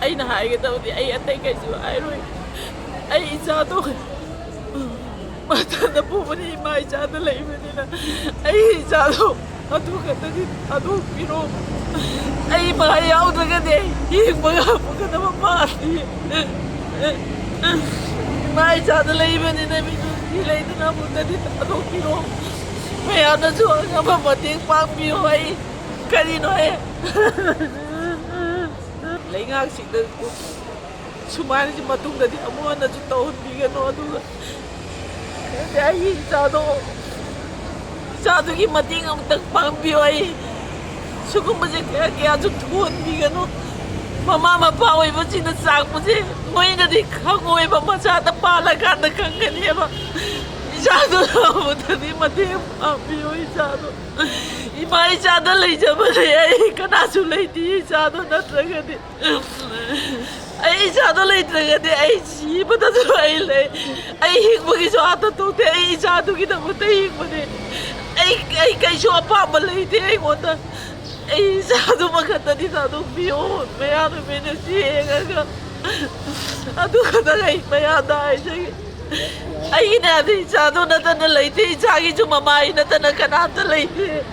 ꯑꯩꯅ ꯍꯥꯏꯒꯗꯕꯗꯤ ꯑꯩ ꯑꯇꯩ ꯀꯩꯁꯨ ꯍꯥꯏꯔꯣꯏ ꯑꯩ ꯏꯆꯥꯗꯣ ꯃꯊꯟꯇ ꯄꯨꯕꯅꯤ ꯏꯃꯥ ꯏꯆꯥꯗ ꯂꯩꯕꯅꯤꯅ ꯑꯩ ꯏꯆꯥꯗꯣ ꯑꯗꯨ ꯈꯛꯇꯗꯤ ꯊꯥꯗꯣꯛꯄꯤꯔꯣ ꯑꯩ ꯃꯥ ꯌꯥꯎꯗ꯭ꯔꯒꯗꯤ ꯍꯤꯡꯕ ꯉꯝꯒꯗꯕ ꯃꯥꯟꯗꯦ ꯏꯃꯥ ꯏꯆꯥꯗ ꯂꯩꯕꯅꯤꯅ ꯃꯤꯅꯨꯡꯁꯤ ꯂꯩꯗꯅ ꯑꯃꯨꯛꯇꯗꯤ ꯊꯥꯗꯣꯛꯄꯤꯔꯣ ꯃꯌꯥꯝꯅꯁꯨ ꯑꯉꯝꯕ ꯃꯇꯦꯡ ꯄꯥꯡꯕꯤꯌꯣ ꯑꯩ ꯀꯔꯤꯅꯣ ꯂꯩꯉꯥꯛꯁꯤꯡꯗ ꯁꯨꯃꯥꯏꯅꯁꯤ ꯃꯇꯨꯡꯗꯗꯤ ꯑꯃꯨꯛ ꯍꯟꯅꯁꯨ ꯇꯧꯍꯟꯕꯤꯒꯅꯣ ꯑꯗꯨꯒ ꯑꯩꯒꯤ ꯏꯆꯥꯗꯨꯒꯤ ꯃꯇꯦꯡ ꯑꯃꯨꯛꯇꯪ ꯄꯥꯡꯕꯤꯌꯣ ꯑꯩ ꯁꯤꯒꯨꯝꯕꯁꯦ ꯀꯌꯥꯁꯨ ꯊꯣꯛꯍꯟꯕꯤꯒꯅꯣ ꯃꯃꯥ ꯃꯄꯥ ꯑꯣꯏꯕꯁꯤꯡꯅ ꯆꯥꯛꯄꯁꯦ ꯃꯣꯏꯅꯗꯤ ꯈꯪꯉꯣꯏꯕ ꯃꯆꯥꯗ ꯄꯥꯜꯂꯀꯥꯟꯗ ꯈꯪꯒꯅꯦꯕ 이자도 못하니 마대요 이자도 이마 이자도 레이저버래 그나수 레이디 이자도 나트라가디 ai ijaado leitregade ai jibada do ai le ai hikbagi jo ata to te ai ijaado gi da mute hikbade ai kai jo apa leite ai ngota ai ijaado makata di da do bio me anu mene si ga adu kada ai me ada ai na di ijaado na ta na leite ijagi jo mama ai na ta na kana ta leite